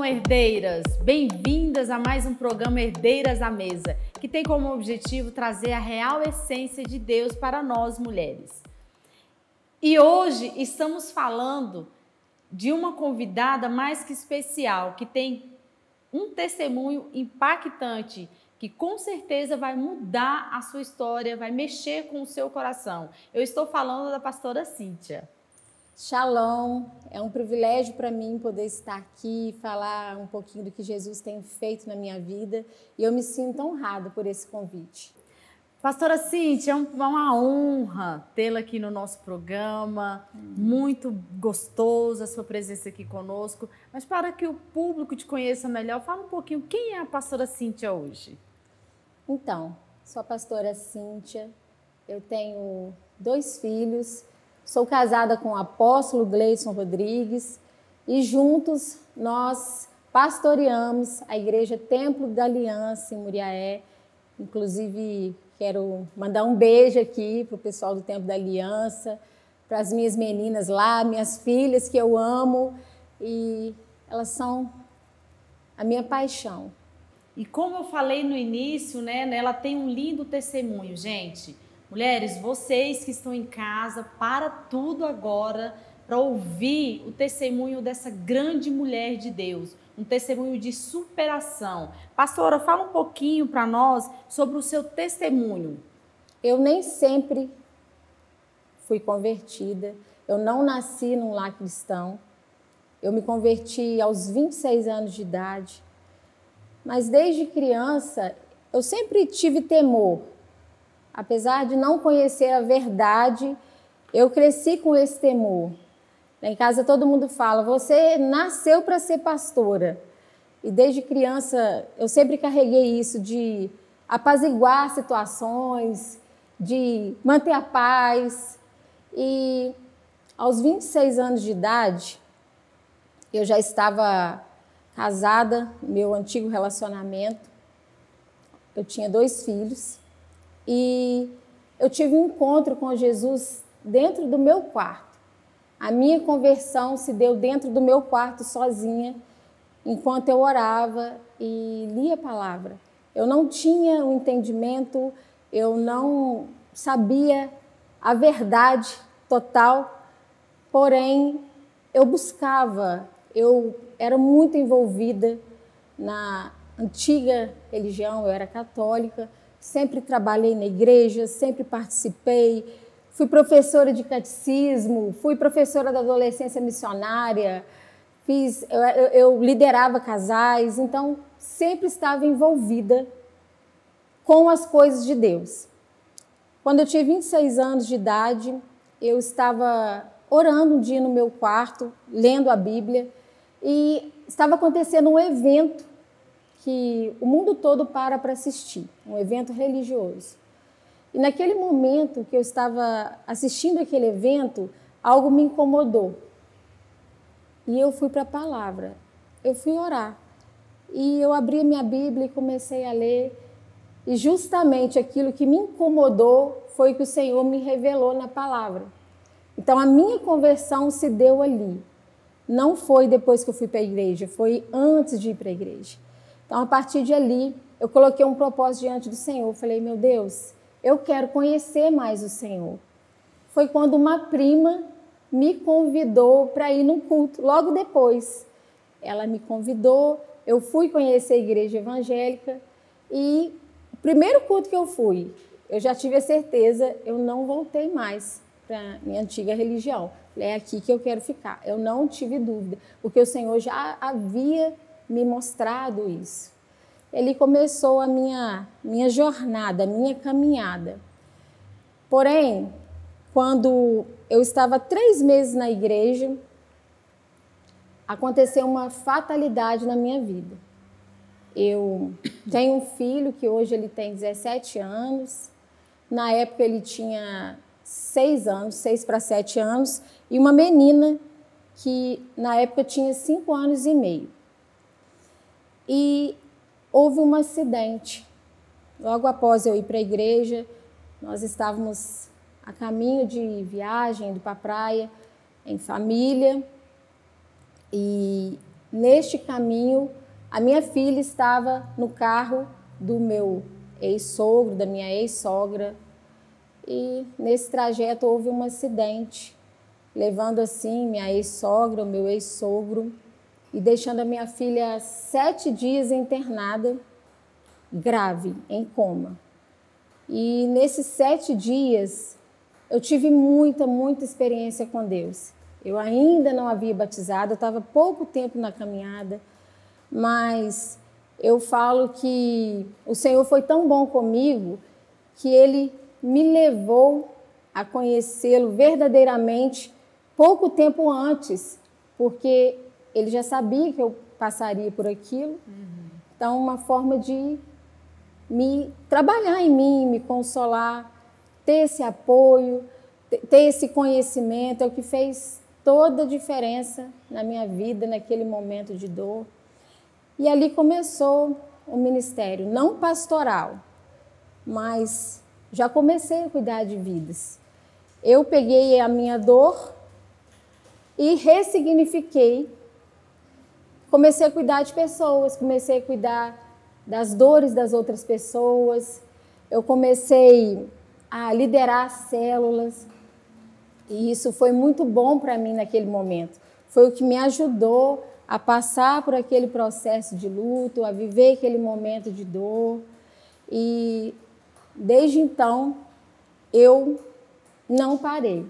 Shalom, herdeiras! Bem-vindas a mais um programa Herdeiras à Mesa, que tem como objetivo trazer a real essência de Deus para nós, mulheres. E hoje estamos falando de uma convidada mais que especial, que tem um testemunho impactante, que com certeza vai mudar a sua história, vai mexer com o seu coração. Eu estou falando da pastora Cíntia. Shalom, é um privilégio para mim poder estar aqui e falar um pouquinho do que Jesus tem feito na minha vida e eu me sinto honrada por esse convite. Pastora Cíntia, é uma honra tê-la aqui no nosso programa, muito gostoso a sua presença aqui conosco, mas para que o público te conheça melhor, fala um pouquinho, quem é a pastora Cíntia hoje? Então, sou a pastora Cíntia, eu tenho 2 filhos, sou casada com o apóstolo Gleison Rodrigues e juntos nós pastoreamos a Igreja Templo da Aliança em Muriaé. Inclusive, quero mandar um beijo aqui para o pessoal do Templo da Aliança, para as minhas meninas lá, minhas filhas que eu amo e elas são a minha paixão. E como eu falei no início, né, ela tem um lindo testemunho, gente. Mulheres, vocês que estão em casa, para tudo agora para ouvir o testemunho dessa grande mulher de Deus, um testemunho de superação. Pastora, fala um pouquinho para nós sobre o seu testemunho. Eu nem sempre fui convertida, eu não nasci num lar cristão, eu me converti aos 26 anos de idade, mas desde criança eu sempre tive temor. Apesar de não conhecer a verdade, eu cresci com esse temor. Lá em casa todo mundo fala, você nasceu para ser pastora. E desde criança eu sempre carreguei isso de apaziguar situações, de manter a paz. E aos 26 anos de idade, eu já estava casada, meu antigo relacionamento. Eu tinha 2 filhos. E eu tive um encontro com Jesus dentro do meu quarto. A minha conversão se deu dentro do meu quarto sozinha, enquanto eu orava e lia a palavra. Eu não tinha um entendimento, eu não sabia a verdade total, porém eu buscava, eu era muito envolvida na antiga religião, eu era católica, sempre trabalhei na igreja, sempre participei, fui professora de catecismo, fui professora da adolescência missionária, eu liderava casais, então sempre estava envolvida com as coisas de Deus. Quando eu tinha 26 anos de idade, eu estava orando um dia no meu quarto, lendo a Bíblia, e estava acontecendo um evento que o mundo todo para assistir, um evento religioso. E naquele momento que eu estava assistindo aquele evento, algo me incomodou. E eu fui para a palavra, eu fui orar. E eu abri a minha Bíblia e comecei a ler. E justamente aquilo que me incomodou foi que o Senhor me revelou na palavra. Então a minha conversão se deu ali. Não foi depois que eu fui para a igreja, foi antes de ir para a igreja. Então, a partir de ali, eu coloquei um propósito diante do Senhor. Eu falei, meu Deus, eu quero conhecer mais o Senhor. Foi quando uma prima me convidou para ir num culto. Logo depois, ela me convidou, eu fui conhecer a igreja evangélica e o primeiro culto que eu fui, eu já tive a certeza, eu não voltei mais para a minha antiga religião. É aqui que eu quero ficar. Eu não tive dúvida, porque o Senhor já havia me mostrado isso. Ele começou a minha jornada, a minha caminhada. Porém, quando eu estava 3 meses na igreja, aconteceu uma fatalidade na minha vida. Eu tenho um filho que hoje ele tem 17 anos, na época ele tinha 6 anos, 6 para 7 anos, e uma menina que na época tinha 5 anos e meio. E houve um acidente. Logo após eu ir para a igreja, nós estávamos a caminho de viagem, indo para a praia, em família. E neste caminho, a minha filha estava no carro do meu ex-sogro, da minha ex-sogra, e nesse trajeto houve um acidente, levando assim minha ex-sogra, o meu ex-sogro, e deixando a minha filha 7 dias internada, grave, em coma. E nesses 7 dias, eu tive muita experiência com Deus. Eu ainda não havia batizado, eu estava pouco tempo na caminhada, mas eu falo que o Senhor foi tão bom comigo que Ele me levou a conhecê-lo verdadeiramente pouco tempo antes, porque Ele já sabia que eu passaria por aquilo. Então, uma forma de trabalhar em mim, me consolar, ter esse apoio, ter esse conhecimento, é o que fez toda a diferença na minha vida, naquele momento de dor. E ali começou o ministério, não pastoral, mas já comecei a cuidar de vidas. Eu peguei a minha dor e ressignifiquei. Comecei a cuidar de pessoas, comecei a cuidar das dores das outras pessoas. Eu comecei a liderar células. E isso foi muito bom para mim naquele momento. Foi o que me ajudou a passar por aquele processo de luto, a viver aquele momento de dor. E desde então, eu não parei.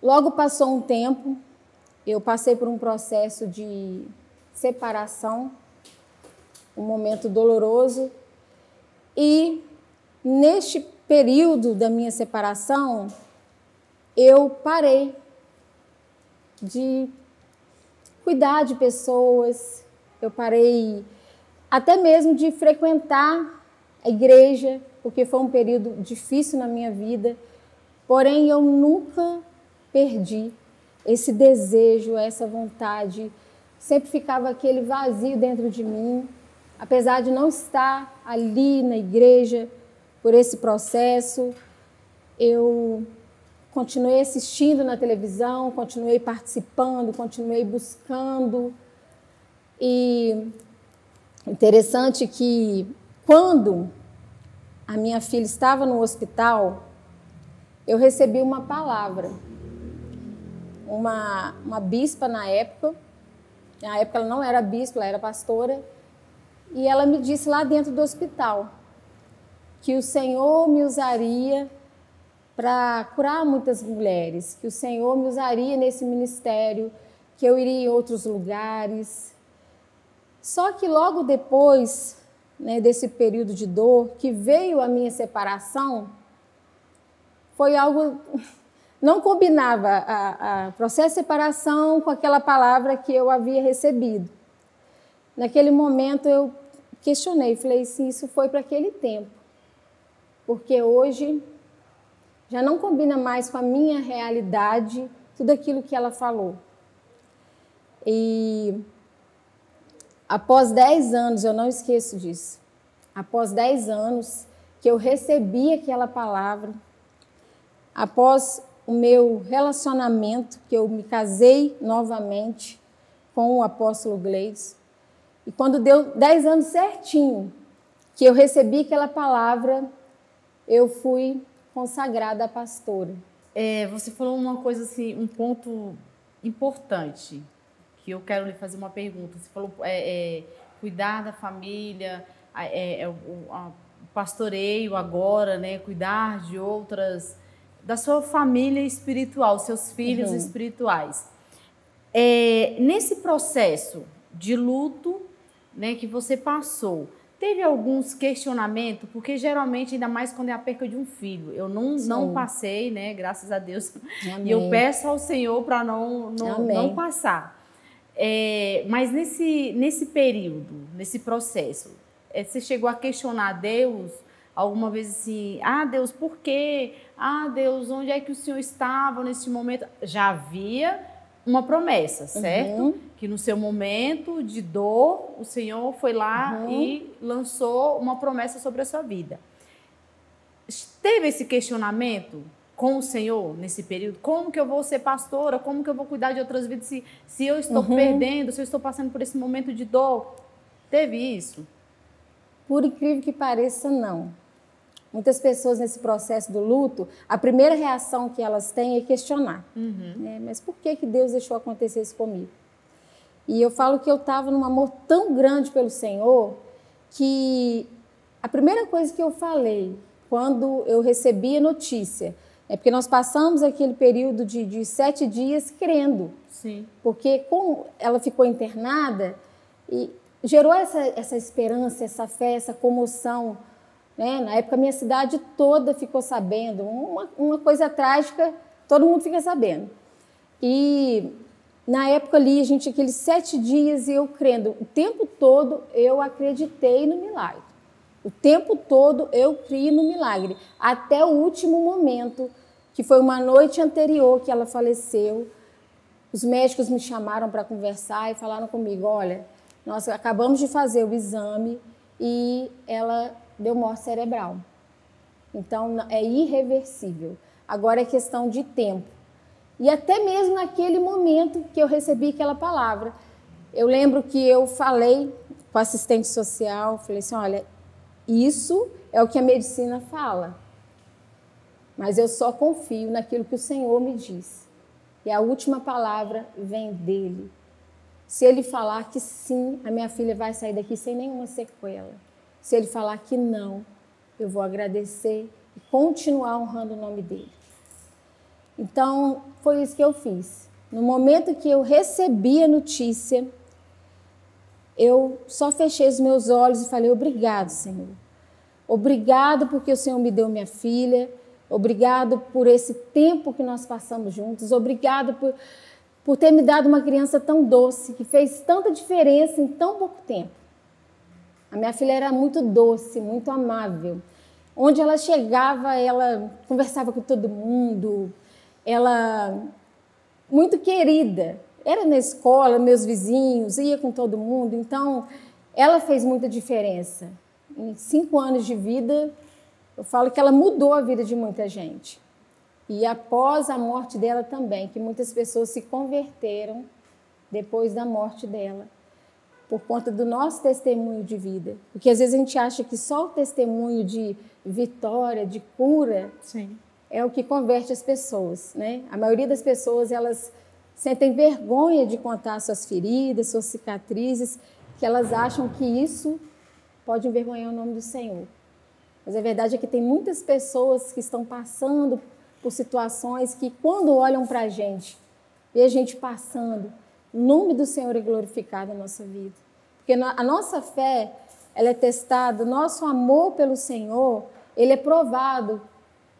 Logo passou um tempo, eu passei por um processo de separação, um momento doloroso. E neste período da minha separação, eu parei de cuidar de pessoas, eu parei até mesmo de frequentar a igreja, porque foi um período difícil na minha vida, porém eu nunca perdi esse desejo, essa vontade, sempre ficava aquele vazio dentro de mim, apesar de não estar ali na igreja por esse processo, eu continuei assistindo na televisão, continuei participando, continuei buscando. E interessante que quando a minha filha estava no hospital, eu recebi uma palavra. Uma bispa na época ela não era bispa, ela era pastora, e ela me disse lá dentro do hospital que o Senhor me usaria para curar muitas mulheres, que o Senhor me usaria nesse ministério, que eu iria em outros lugares. Só que logo depois, né, desse período de dor, que veio a minha separação, foi algo... Não combinava o processo de separação com aquela palavra que eu havia recebido. Naquele momento eu questionei, falei assim, isso foi para aquele tempo, porque hoje já não combina mais com a minha realidade tudo aquilo que ela falou. E após 10 anos, eu não esqueço disso, após 10 anos que eu recebi aquela palavra, após o meu relacionamento, que eu me casei novamente com o apóstolo Gleidson, e quando deu 10 anos certinho que eu recebi aquela palavra, eu fui consagrada a pastora. Você falou uma coisa assim, um ponto importante, que eu quero lhe fazer uma pergunta. Você falou cuidar da família, o pastoreio agora, né? Cuidar de outras, da sua família espiritual, seus filhos espirituais. Nesse processo de luto, né, que você passou, teve alguns questionamentos? Porque geralmente, ainda mais quando é a perca de um filho, eu não passei, né, graças a Deus. Amém. E eu peço ao Senhor para não passar. Mas nesse período, nesse processo, você chegou a questionar Deus alguma vez assim, Deus, por quê? Deus, onde é que o Senhor estava nesse momento? Já havia uma promessa, certo? Que no seu momento de dor, o Senhor foi lá e lançou uma promessa sobre a sua vida. Teve esse questionamento com o Senhor nesse período? Como que eu vou ser pastora? Como que eu vou cuidar de outras vidas se eu estou perdendo, se eu estou passando por esse momento de dor? Teve isso? Por incrível que pareça, não. Muitas pessoas nesse processo do luto, a primeira reação que elas têm é questionar. Né? Mas por que Deus deixou acontecer isso comigo? E eu falo que eu estava num amor tão grande pelo Senhor que a primeira coisa que eu falei quando eu recebi a notícia é porque nós passamos aquele período de 7 dias crendo. Sim. Porque como ela ficou internada, e gerou essa esperança, essa fé, essa comoção. Né? Na época, a minha cidade toda ficou sabendo. Uma coisa trágica, todo mundo fica sabendo. E na época ali, aqueles 7 dias, eu crendo, o tempo todo eu acreditei no milagre. O tempo todo eu criei no milagre. Até o último momento, que foi uma noite anterior que ela faleceu, os médicos me chamaram para conversar e falaram comigo, olha, nós acabamos de fazer o exame e ela deu morte cerebral. Então, é irreversível. Agora é questão de tempo. E até mesmo naquele momento que eu recebi aquela palavra, eu lembro que eu falei com a assistente social, falei assim, olha, isso é o que a medicina fala, mas eu só confio naquilo que o Senhor me diz. E a última palavra vem dele. Se ele falar que sim, a minha filha vai sair daqui sem nenhuma sequela. Se ele falar que não, eu vou agradecer e continuar honrando o nome dele. Então, foi isso que eu fiz. No momento que eu recebi a notícia, eu só fechei os meus olhos e falei, obrigado, Senhor. Obrigado porque o Senhor me deu minha filha. Obrigado por esse tempo que nós passamos juntos. Obrigado por ter me dado uma criança tão doce, que fez tanta diferença em tão pouco tempo. A minha filha era muito doce, muito amável. Onde ela chegava, ela conversava com todo mundo. Ela, muito querida. Era na escola, meus vizinhos, ia com todo mundo. Então, ela fez muita diferença. Em 5 anos de vida, eu falo que ela mudou a vida de muita gente. E após a morte dela também, que muitas pessoas se converteram depois da morte dela, por conta do nosso testemunho de vida. Porque às vezes a gente acha que só o testemunho de vitória, de cura, sim, é o que converte as pessoas, né? A maioria das pessoas, elas sentem vergonha de contar suas feridas, suas cicatrizes, que elas acham que isso pode envergonhar o nome do Senhor. Mas a verdade é que tem muitas pessoas que estão passando por situações que, quando olham para a gente, vê a gente passando, o nome do Senhor é glorificado na nossa vida. Porque a nossa fé, ela é testada, o nosso amor pelo Senhor, ele é provado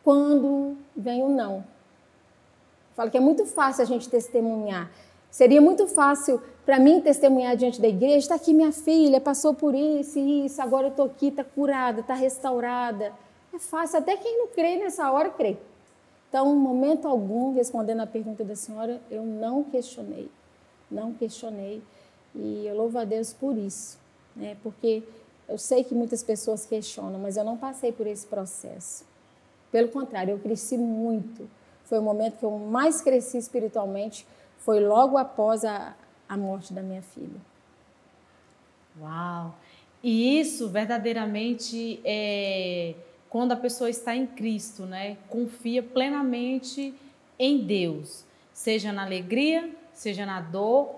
quando vem o não. Eu falo que é muito fácil a gente testemunhar. Seria muito fácil para mim testemunhar diante da igreja, está aqui minha filha, passou por isso e isso, agora eu estou aqui, está curada, está restaurada. É fácil, até quem não crê nessa hora crê. Então, em momento algum, respondendo a pergunta da senhora, eu não questionei. Não questionei. E eu louvo a Deus por isso, né? Porque eu sei que muitas pessoas questionam, mas eu não passei por esse processo. Pelo contrário, eu cresci muito. Foi o momento que eu mais cresci espiritualmente, foi logo após a morte da minha filha. Uau! E isso verdadeiramente é quando a pessoa está em Cristo, né? Confia plenamente em Deus, seja na alegria, seja na dor,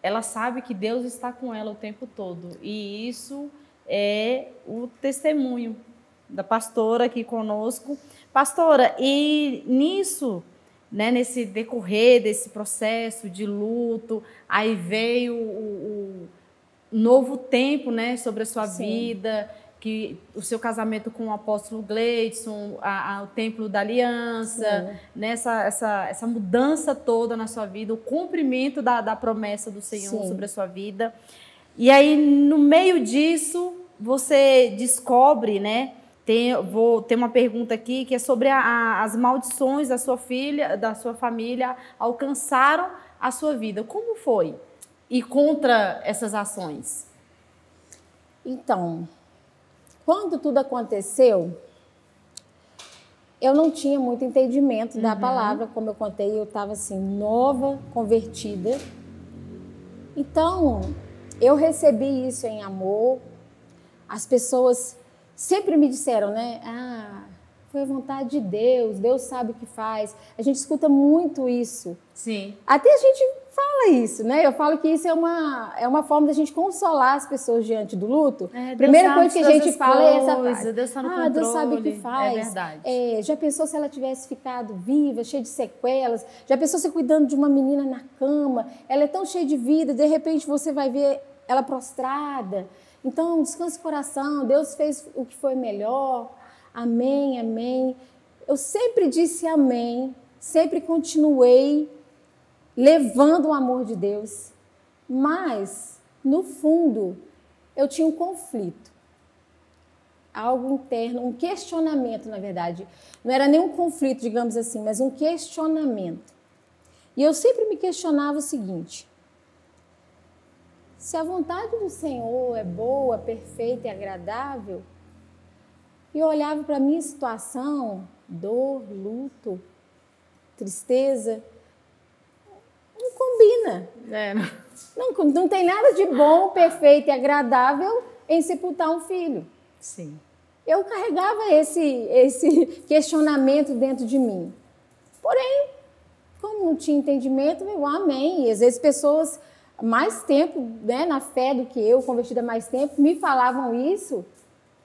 ela sabe que Deus está com ela o tempo todo. E isso é o testemunho da pastora aqui conosco. Pastora, e nisso, né, nesse decorrer desse processo de luto, aí veio o novo tempo, né, sobre a sua Sim. vida, que o seu casamento com o apóstolo Gleidson, o Templo da Aliança, né, essa mudança toda na sua vida, o cumprimento da promessa do Senhor, sim, sobre a sua vida. E aí, no meio disso, você descobre, né? Vou ter uma pergunta aqui que é sobre as maldições da sua filha, da sua família, alcançaram a sua vida. Como foi ir contra essas ações? Então, quando tudo aconteceu, eu não tinha muito entendimento da palavra, como eu contei, eu estava assim, nova, convertida. Então, eu recebi isso em amor. As pessoas sempre me disseram, né? Ah, foi a vontade de Deus, Deus sabe o que faz. A gente escuta muito isso. Sim. Até a gente fala isso, né? Eu falo que isso é uma forma da gente consolar as pessoas diante do luto. Primeira coisa que a gente fala é essa frase. Deus está no controle. Deus sabe o que faz. É verdade. Já pensou se ela tivesse ficado viva, cheia de sequelas? Já pensou você cuidando de uma menina na cama? Ela é tão cheia de vida, de repente você vai ver ela prostrada. Então, descanse o coração, Deus fez o que foi melhor. Amém, amém. Eu sempre disse amém, sempre continuei levando o amor de Deus, mas, no fundo, eu tinha um conflito, algo interno, um questionamento, na verdade. Não era nem um conflito, digamos assim, mas um questionamento. E eu sempre me questionava o seguinte: se a vontade do Senhor é boa, perfeita e agradável, e eu olhava para a minha situação, dor, luto, tristeza, não combina. Não tem nada de bom, perfeito e agradável em sepultar um filho. Sim. Eu carregava esse questionamento dentro de mim. Porém, como não tinha entendimento, eu amém. E às vezes pessoas mais tempo, né, na fé do que eu, convertida há mais tempo, me falavam isso.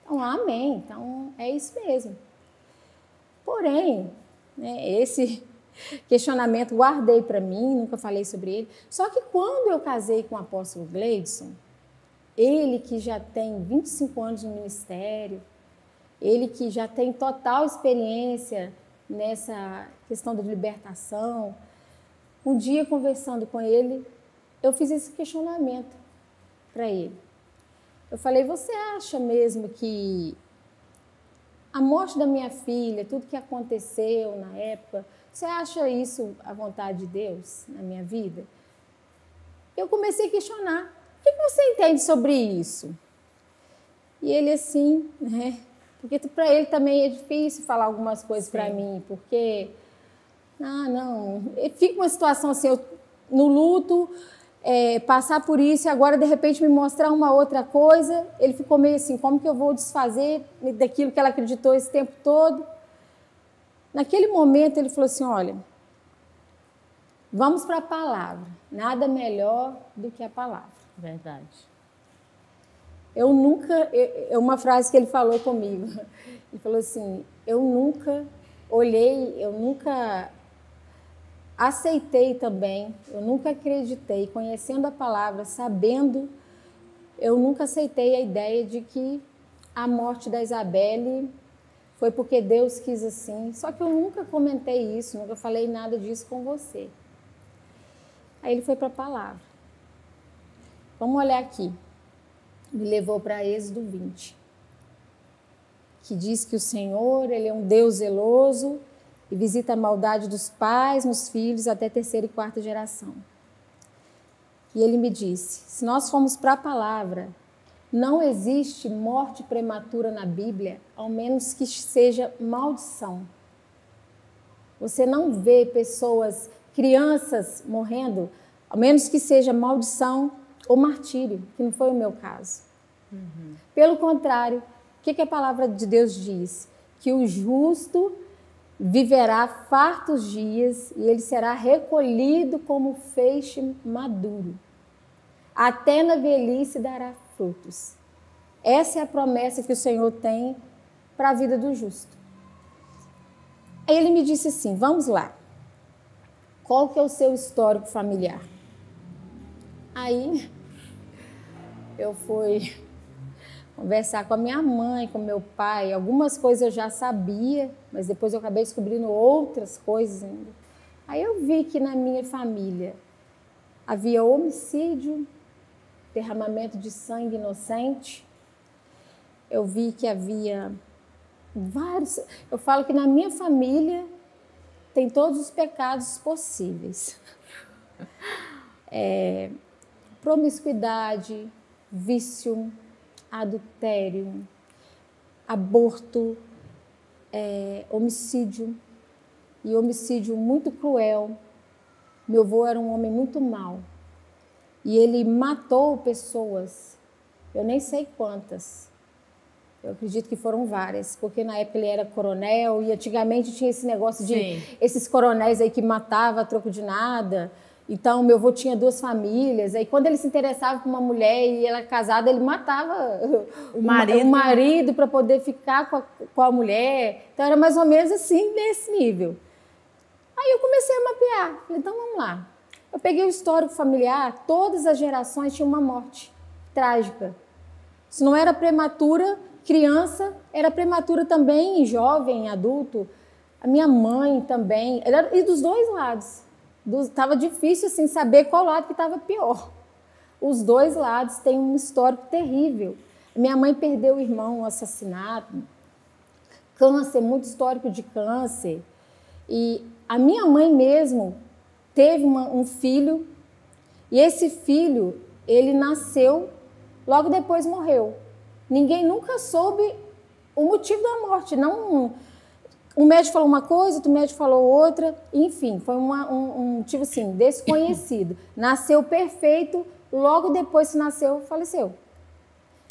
Então, amém. Então, é isso mesmo. Porém, né, esse questionamento guardei para mim, nunca falei sobre ele. Só que quando eu casei com o apóstolo Gleidson, ele que já tem 25 anos no ministério, ele que já tem total experiência nessa questão da libertação, um dia conversando com ele, eu fiz esse questionamento para ele. Eu falei: você acha mesmo que a morte da minha filha, tudo que aconteceu na época, você acha isso a vontade de Deus na minha vida? Eu comecei a questionar. O que você entende sobre isso? E ele assim, né? Porque para ele também é difícil falar algumas coisas para mim, porque, não, fica uma situação assim, eu, no luto, passar por isso e agora de repente me mostrar uma outra coisa, ele ficou meio assim, como que eu vou desfazer daquilo que ela acreditou esse tempo todo? Naquele momento ele falou assim: olha, vamos para a palavra, nada melhor do que a palavra. Verdade. Eu nunca, uma frase que ele falou comigo, ele falou assim: eu nunca olhei, eu nunca aceitei também, eu nunca acreditei, conhecendo a palavra, sabendo, eu nunca aceitei a ideia de que a morte da Isabelle foi porque Deus quis assim. Só que eu nunca comentei isso, nunca falei nada disso com você. Aí ele foi para a palavra. Vamos olhar aqui. Me levou para Êxodo 20, que diz que o Senhor, Ele é um Deus zeloso e visita a maldade dos pais nos filhos até terceira e quarta geração. E Ele me disse: se nós formos para a palavra, não existe morte prematura na Bíblia, ao menos que seja maldição. Você não vê pessoas, crianças morrendo, ao menos que seja maldição ou martírio, que não foi o meu caso. Pelo contrário, o que a palavra de Deus diz? Que o justo viverá fartos dias e ele será recolhido como feixe maduro. Até na velhice dará frutos. Essa é a promessa que o Senhor tem para a vida do justo. Aí ele me disse assim: vamos lá. Qual que é o seu histórico familiar? Aí eu fui conversar com a minha mãe, com meu pai. Algumas coisas eu já sabia, mas depois eu acabei descobrindo outras coisas ainda. Aí eu vi que na minha família havia homicídio, derramamento de sangue inocente. Eu vi que havia vários... Eu falo que na minha família tem todos os pecados possíveis. Promiscuidade, vício, adultério, aborto, homicídio, e homicídio muito cruel. Meu avô era um homem muito mau, e ele matou pessoas, eu nem sei quantas, eu acredito que foram várias, porque na época ele era coronel, e antigamente tinha esse negócio de esses coronéis aí que matavam a troco de nada. Então, meu avô tinha 2 famílias, aí quando ele se interessava por uma mulher e ela era casada, ele matava o marido para poder ficar com a mulher. Então, era mais ou menos assim, nesse nível. Aí eu comecei a mapear, falei, então vamos lá. Eu peguei o histórico familiar, todas as gerações tinham uma morte trágica. Se não era prematura, criança, era prematura também, jovem, adulto. A minha mãe também, e dos 2 lados. Estava difícil assim, saber qual lado que estava pior. Os 2 lados têm um histórico terrível. Minha mãe perdeu o irmão, um assassinato, câncer, muito histórico de câncer. E a minha mãe mesmo teve um filho, e esse filho, ele nasceu, logo depois morreu. Ninguém nunca soube o motivo da morte, não... Um médico falou uma coisa, outro médico falou outra, enfim, foi um tipo assim, desconhecido. Nasceu perfeito, logo depois que nasceu, faleceu.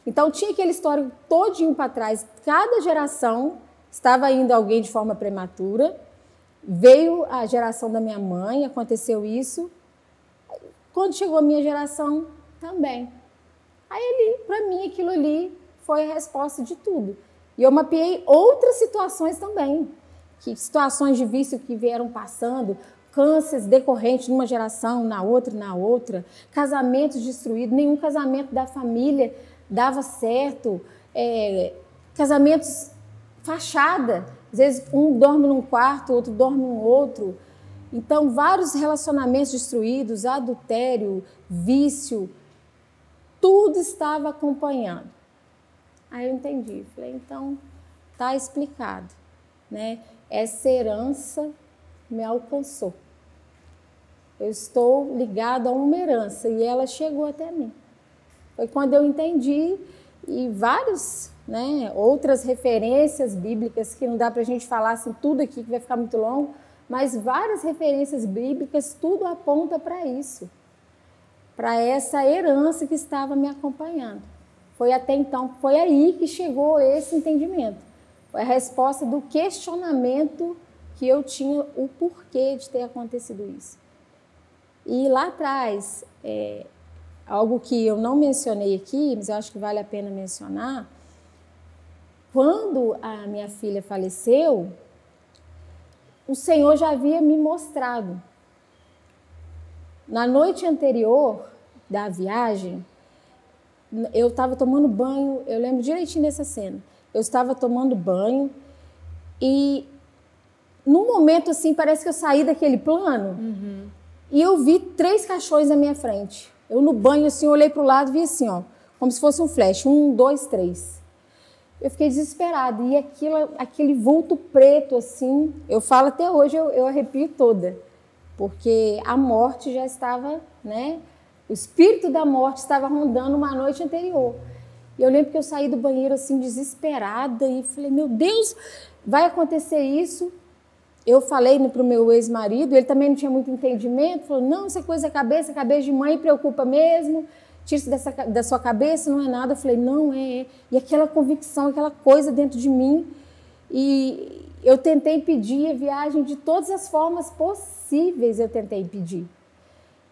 Então tinha aquele histórico todinho para trás, cada geração estava indo alguém de forma prematura, veio a geração da minha mãe, aconteceu isso, quando chegou a minha geração, também. Aí para mim, aquilo ali foi a resposta de tudo. E eu mapeei outras situações também, situações de vício que vieram passando, cânceres decorrentes de uma geração, na outra, casamentos destruídos, nenhum casamento da família dava certo, casamentos fachada, às vezes um dorme num quarto, outro dorme num outro. Então, vários relacionamentos destruídos, adultério, vício, tudo estava acompanhando. Aí eu entendi, falei, então tá explicado, né? Essa herança me alcançou. Eu estou ligada a uma herança e ela chegou até mim. Foi quando eu entendi, e vários, né, outras referências bíblicas que não dá para a gente falar assim tudo aqui que vai ficar muito longo, mas várias referências bíblicas, tudo aponta para isso, para essa herança que estava me acompanhando. Foi até então, foi aí que chegou esse entendimento. Foi a resposta do questionamento que eu tinha, o porquê de ter acontecido isso. E lá atrás, algo que eu não mencionei aqui, mas eu acho que vale a pena mencionar, quando a minha filha faleceu, o Senhor já havia me mostrado. Na noite anterior da viagem, eu estava tomando banho, eu lembro direitinho dessa cena. Eu estava tomando banho e, num momento assim, parece que eu saí daquele plano e eu vi 3 caixões na minha frente. Eu no banho, assim, olhei para o lado e vi assim, ó, como se fosse um flash, 1, 2, 3. Eu fiquei desesperada e aquele vulto preto, assim, eu falo até hoje, eu arrepio toda, porque a morte já estava, né? O espírito da morte estava rondando uma noite anterior. E eu lembro que eu saí do banheiro assim desesperada e falei, meu Deus, vai acontecer isso? Eu falei para o meu ex-marido, ele também não tinha muito entendimento, falou, não, isso é coisa da cabeça de mãe preocupa mesmo, tira isso da sua cabeça, não é nada. Eu falei, não, é. E aquela convicção, aquela coisa dentro de mim. E eu tentei pedir a viagem de todas as formas possíveis, eu tentei pedir.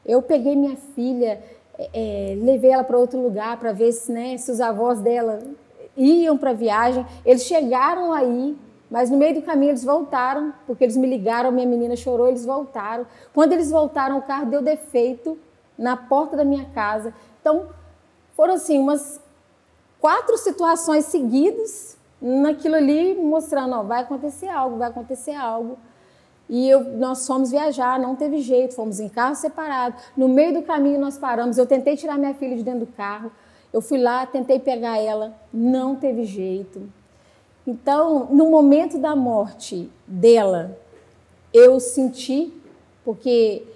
Eu peguei minha filha, levei ela para outro lugar para ver se, né, se os avós dela iam para a viagem. Eles chegaram aí, mas no meio do caminho eles voltaram, porque eles me ligaram, minha menina chorou, eles voltaram. Quando eles voltaram, o carro deu defeito na porta da minha casa. Então, foram assim, umas 4 situações seguidas naquilo ali, mostrando, ó, vai acontecer algo, vai acontecer algo. E nós fomos viajar, não teve jeito, fomos em carro separado. No meio do caminho nós paramos, eu tentei tirar minha filha de dentro do carro. Eu fui lá, tentei pegar ela, não teve jeito. Então, no momento da morte dela, eu senti, porque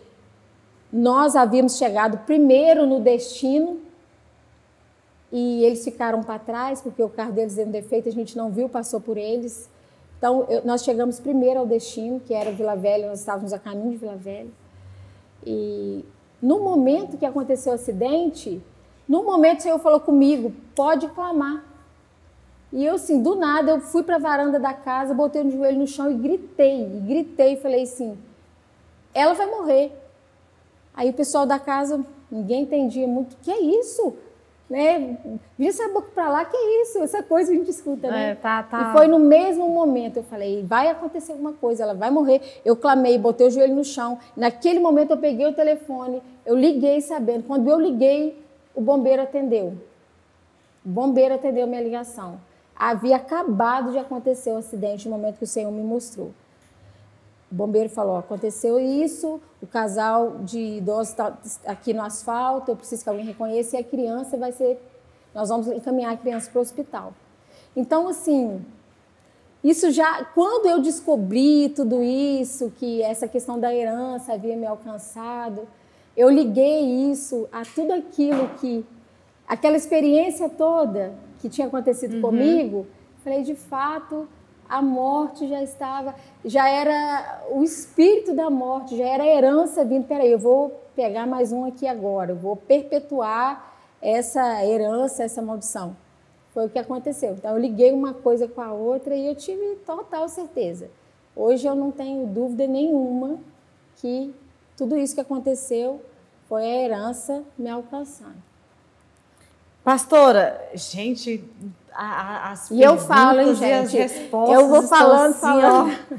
nós havíamos chegado primeiro no destino e eles ficaram para trás, porque o carro deles deu um defeito, a gente não viu, passou por eles. Então, nós chegamos primeiro ao destino, que era Vila Velha, nós estávamos a caminho de Vila Velha. E no momento que aconteceu o acidente, no momento o Senhor falou comigo, pode clamar. E eu, assim, do nada, eu fui para a varanda da casa, botei o joelho no chão e gritei, falei assim, ela vai morrer. Aí o pessoal da casa, ninguém entendia muito, que é isso? Né? Vira essa boca para lá, que é isso? Essa coisa a gente escuta, né? Tá. E foi no mesmo momento, eu falei, vai acontecer alguma coisa, ela vai morrer. Eu clamei, botei o joelho no chão. Naquele momento eu peguei o telefone, eu liguei sabendo. Quando eu liguei, o bombeiro atendeu. O bombeiro atendeu minha ligação. Havia acabado de acontecer o acidente no momento que o Senhor me mostrou. O bombeiro falou, aconteceu isso, o casal de idosos está aqui no asfalto, eu preciso que alguém reconheça e a criança vai ser... Nós vamos encaminhar a criança para o hospital. Então, assim, isso já... Quando eu descobri tudo isso, que essa questão da herança havia me alcançado, eu liguei isso a tudo aquilo que... Aquela experiência toda que tinha acontecido comigo, falei, de fato... A morte já era o espírito da morte, já era a herança vindo. Peraí, eu vou pegar mais um aqui agora, eu vou perpetuar essa herança, essa maldição. Foi o que aconteceu. Então, eu liguei uma coisa com a outra e eu tive total certeza. Hoje eu não tenho dúvida nenhuma que tudo isso que aconteceu foi a herança me alcançando. Pastora, gente... As e eu falo, hein, gente, as respostas eu vou falando, assim, falando. Ó,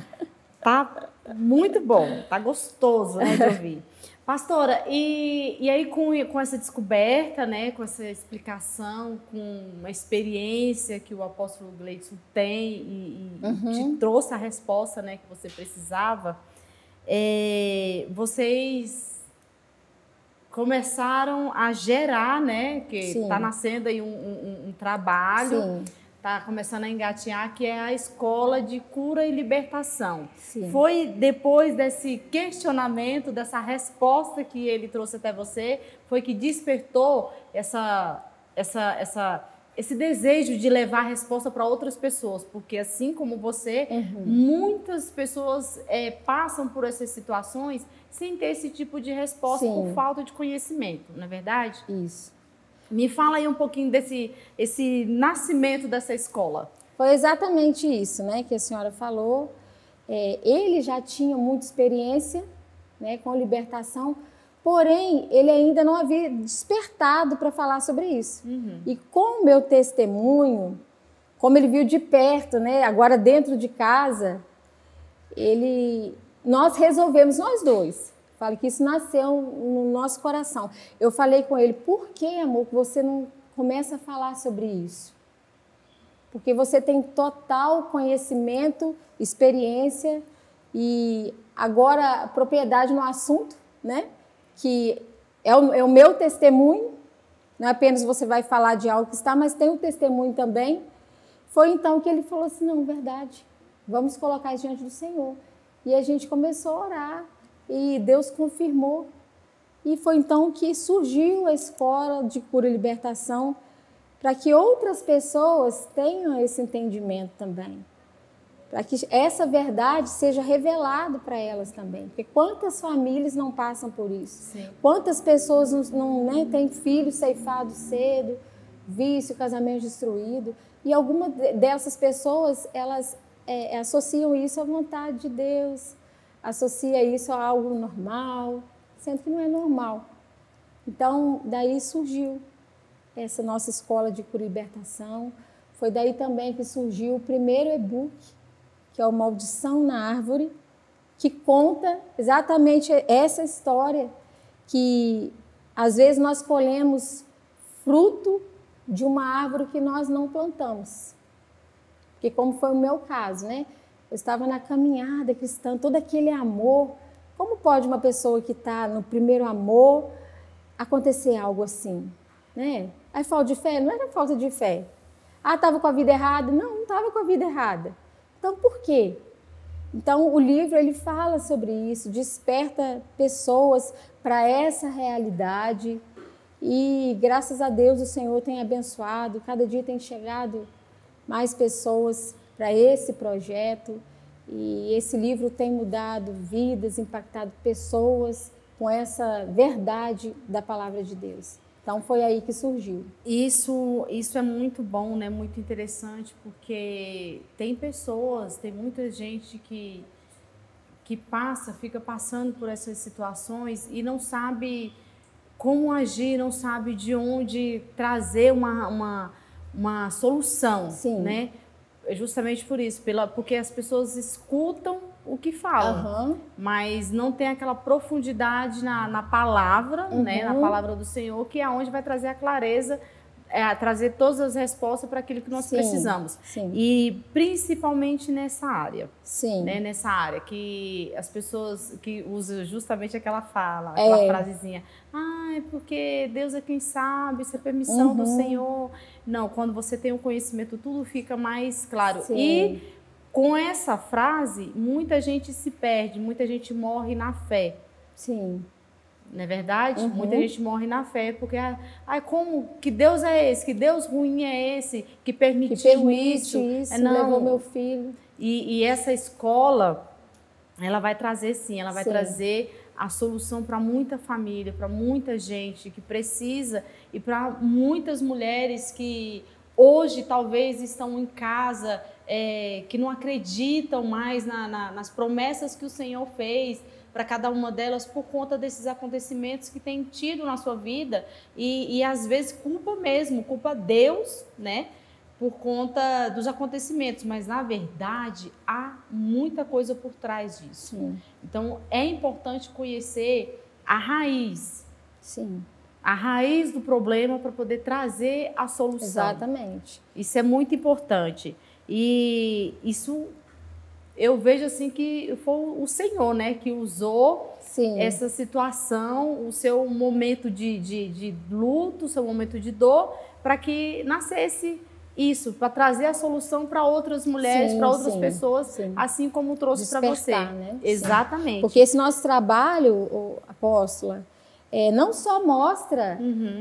tá muito bom, tá gostoso, né, de ouvir. Pastora, e aí com essa descoberta, né, com essa explicação, com a experiência que o apóstolo Gleidson tem e te trouxe a resposta, né, que você precisava, vocês começaram a gerar, né, que está nascendo aí um trabalho, está começando a engatinhar, que é a Escola de Cura e Libertação. Sim. Foi depois desse questionamento, dessa resposta que ele trouxe até você, foi que despertou esse desejo de levar a resposta para outras pessoas, porque assim como você, muitas pessoas passam por essas situações sem ter esse tipo de resposta por falta de conhecimento, não é verdade? Isso. Me fala aí um pouquinho esse nascimento dessa escola. Foi exatamente isso, né, que a senhora falou. Ele já tinha muita experiência, né, com libertação, porém, ele ainda não havia despertado para falar sobre isso. E com o meu testemunho, como ele viu de perto, né, agora dentro de casa, nós resolvemos, nós dois, falo que isso nasceu no nosso coração. Eu falei com ele, por que, amor, que você não começa a falar sobre isso? Porque você tem total conhecimento, experiência e agora propriedade no assunto, né? Que é o meu testemunho, não é apenas você vai falar de algo que está, mas tem um testemunho também. Foi então que ele falou assim, não, verdade, vamos colocar isso diante do Senhor. E a gente começou a orar e Deus confirmou. E foi então que surgiu a Escola de Cura e Libertação para que outras pessoas tenham esse entendimento também. Para que essa verdade seja revelada para elas também. Porque quantas famílias não passam por isso? Sim. Quantas pessoas não têm filhos ceifados cedo, vício, casamento destruído. E algumas dessas pessoas, elas associam isso à vontade de Deus, associa isso a algo normal, sendo que não é normal. Então, daí surgiu essa nossa Escola de Cura e Libertação. Foi daí também que surgiu o primeiro e-book, que é o Maldição na Árvore, que conta exatamente essa história, que às vezes nós colhemos fruto de uma árvore que nós não plantamos. Porque como foi o meu caso, né? Eu estava na caminhada cristã, todo aquele amor. Como pode uma pessoa que está no primeiro amor acontecer algo assim, né? Aí falta de fé? Não era falta de fé. Ah, estava com a vida errada? Não estava com a vida errada. Então, por quê? Então, o livro ele fala sobre isso, desperta pessoas para essa realidade e, graças a Deus, o Senhor tem abençoado, cada dia tem chegado mais pessoas para esse projeto. E esse livro tem mudado vidas, impactado pessoas com essa verdade da palavra de Deus. Então foi aí que surgiu. Isso é muito bom, né? Muito interessante, porque tem pessoas, tem muita gente que fica passando por essas situações e não sabe como agir, não sabe de onde trazer uma solução, Sim. Né? Justamente por isso, porque as pessoas escutam o que falam, mas não tem aquela profundidade na palavra, né? Na palavra do Senhor, que é onde vai trazer a clareza, trazer todas as respostas para aquilo que nós precisamos. Sim. E principalmente nessa área. Sim. Né? Nessa área, que as pessoas que usam justamente aquela frasezinha, é porque Deus é quem sabe, isso é permissão do Senhor. Não, quando você tem o conhecimento, tudo fica mais claro. Sim. E com essa frase, muita gente se perde, muita gente morre na fé. Sim. Não é verdade? Muita gente morre na fé, porque como que Deus é esse? Que Deus ruim é esse? Que permitiu isso? Não. Levou meu filho. E essa escola, ela vai trazer sim, ela vai trazer a solução para muita família, para muita gente que precisa e para muitas mulheres que hoje talvez estão em casa, que não acreditam mais nas promessas que o Senhor fez para cada uma delas por conta desses acontecimentos que tem tido na sua vida e às vezes culpa Deus, né? Por conta dos acontecimentos, mas na verdade há muita coisa por trás disso. Sim. Então é importante conhecer a raiz. Sim. A raiz do problema para poder trazer a solução. Exatamente. Isso é muito importante. E isso eu vejo assim que foi o Senhor, né, que usou essa situação, o seu momento de luto, o seu momento de dor, para que nascesse isso, para trazer a solução para outras mulheres, para outras pessoas, assim como trouxe para você. Né? Exatamente. Sim. Porque esse nosso trabalho, apóstola, não só mostra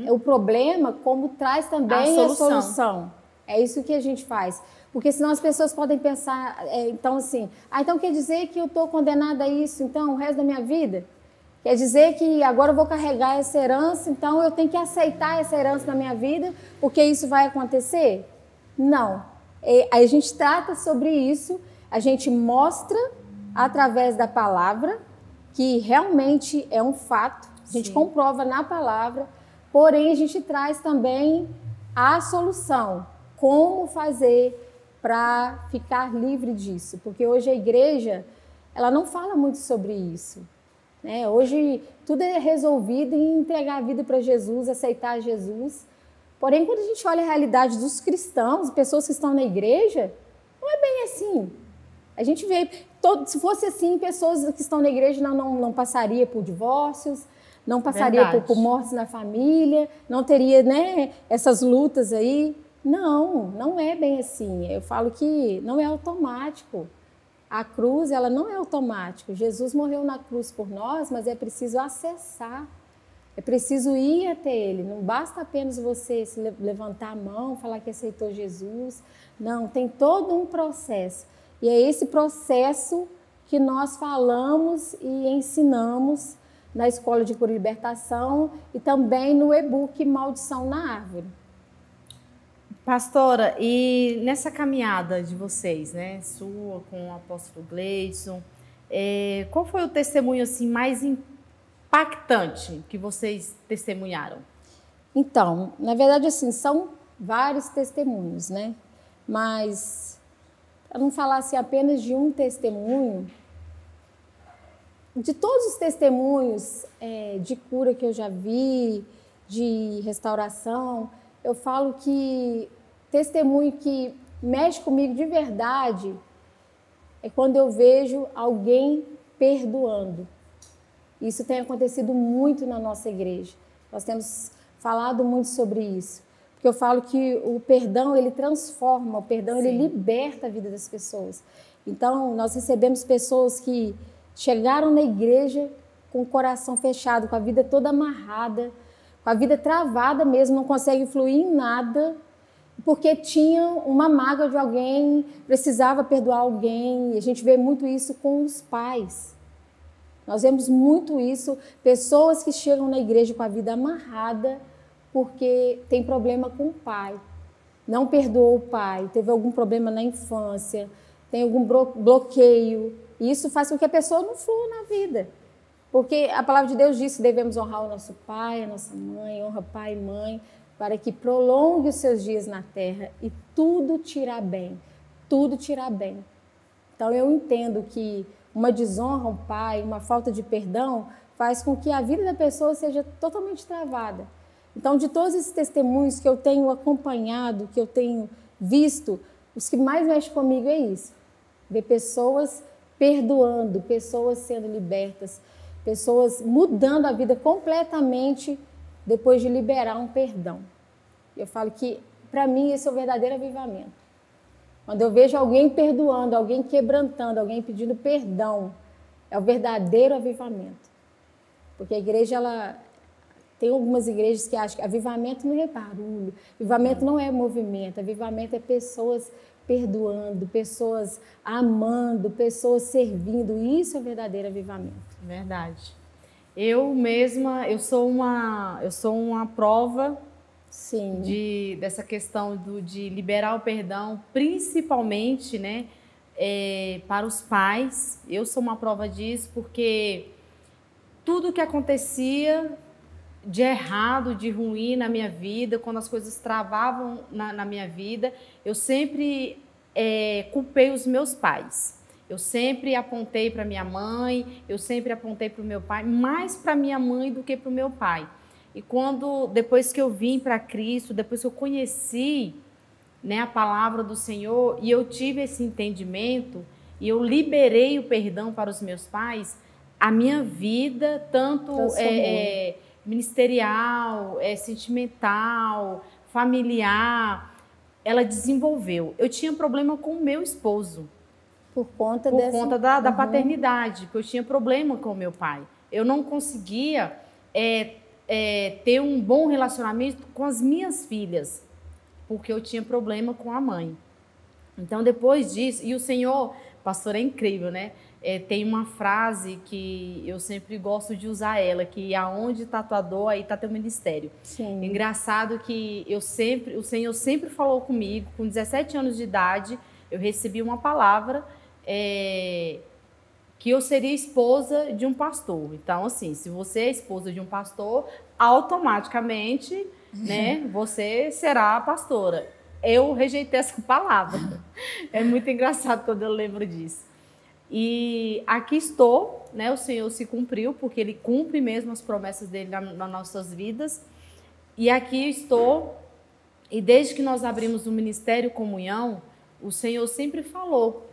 o problema, como traz também a solução. É isso que a gente faz. Porque senão as pessoas podem pensar, então assim, então quer dizer que eu estou condenada a isso, então, o resto da minha vida? Quer dizer que agora eu vou carregar essa herança, então eu tenho que aceitar essa herança na minha vida, porque isso vai acontecer? Não. A gente trata sobre isso, a gente mostra através da palavra que realmente é um fato, a gente comprova na palavra, porém a gente traz também a solução, como fazer para ficar livre disso, porque hoje a igreja ela não fala muito sobre isso, né? Hoje tudo é resolvido em entregar a vida para Jesus, aceitar Jesus. Porém, quando a gente olha a realidade dos cristãos, pessoas que estão na igreja, não é bem assim. A gente vê, se fosse assim, pessoas que estão na igreja não passaria por divórcios, não passaria por mortes na família, não teria, né, essas lutas aí. Não é bem assim. Eu falo que não é automático. A cruz, ela não é automática. Jesus morreu na cruz por nós, mas é preciso acessar. É preciso ir até Ele. Não basta apenas você levantar a mão, falar que aceitou Jesus. Não, tem todo um processo. E é esse processo que nós falamos e ensinamos na Escola de Cura e Libertação e também no e-book Maldição na Árvore. Pastora, e nessa caminhada de vocês, né, sua com o apóstolo Gleidson, qual foi o testemunho assim, mais impactante que vocês testemunharam? Então, na verdade, assim, são vários testemunhos, né? Mas, para não falar assim, apenas de um testemunho, de todos os testemunhos de cura que eu já vi, de restauração, eu falo que testemunho que mexe comigo de verdade é quando eu vejo alguém perdoando. Isso tem acontecido muito na nossa igreja. Nós temos falado muito sobre isso. Porque eu falo que o perdão, ele transforma, o perdão, ele liberta a vida das pessoas. Então, nós recebemos pessoas que chegaram na igreja com o coração fechado, com a vida toda amarrada, com a vida travada mesmo, não consegue fluir em nada. porque tinha uma mágoa de alguém, precisava perdoar alguém. E a gente vê muito isso com os pais. Nós vemos muito isso, pessoas que chegam na igreja com a vida amarrada porque tem problema com o pai. Não perdoou o pai, teve algum problema na infância, tem algum bloqueio. E isso faz com que a pessoa não flua na vida. Porque a palavra de Deus diz que devemos honrar o nosso pai, a nossa mãe, honra pai e mãe, para que prolongue os seus dias na terra e tudo te irá bem. Tudo te irá bem. Então eu entendo que uma desonra ao pai, uma falta de perdão, faz com que a vida da pessoa seja totalmente travada. Então, de todos esses testemunhos que eu tenho acompanhado, que eu tenho visto, os que mais mexem comigo é isso. Ver pessoas perdoando, pessoas sendo libertas, pessoas mudando a vida completamente depois de liberar um perdão. Eu falo que, para mim, esse é o verdadeiro avivamento. Quando eu vejo alguém perdoando, alguém quebrantando, alguém pedindo perdão, é o verdadeiro avivamento. Porque a igreja, ela tem algumas igrejas que acham que avivamento não é barulho, avivamento não é movimento, avivamento é pessoas perdoando, pessoas amando, pessoas servindo. Isso é o verdadeiro avivamento. Verdade. Eu mesma, eu sou uma prova. Sim. Dessa questão de liberar o perdão, principalmente, né, para os pais. Eu sou uma prova disso, porque tudo que acontecia de errado, de ruim na minha vida, quando as coisas travavam na minha vida, eu sempre culpei os meus pais. Eu sempre apontei para minha mãe, eu sempre apontei para o meu pai, mais para minha mãe do que para o meu pai. E depois que eu vim para Cristo, depois que eu conheci, né, a palavra do Senhor, e eu tive esse entendimento, e eu liberei o perdão para os meus pais, a minha vida, tanto ministerial, sentimental, familiar, ela desenvolveu. Eu tinha problema com o meu esposo. Por conta da paternidade, porque eu tinha problema com o meu pai. Eu não conseguia ter um bom relacionamento com as minhas filhas, porque eu tinha problema com a mãe. Então, depois disso, e o Senhor, pastor, é incrível, né? Tem uma frase que eu sempre gosto de usar ela, que aonde está tua dor, aí está teu ministério. Sim. Engraçado que o Senhor sempre falou comigo, com 17 anos de idade, eu recebi uma palavra que eu seria esposa de um pastor. Então, assim, se você é esposa de um pastor, automaticamente, né, você será a pastora. Eu rejeitei essa palavra. É muito engraçado quando eu lembro disso. E aqui estou, né, o Senhor se cumpriu, porque Ele cumpre mesmo as promessas dEle nas nossas vidas. E aqui estou, e desde que nós abrimos o Ministério Comunhão, o Senhor sempre falou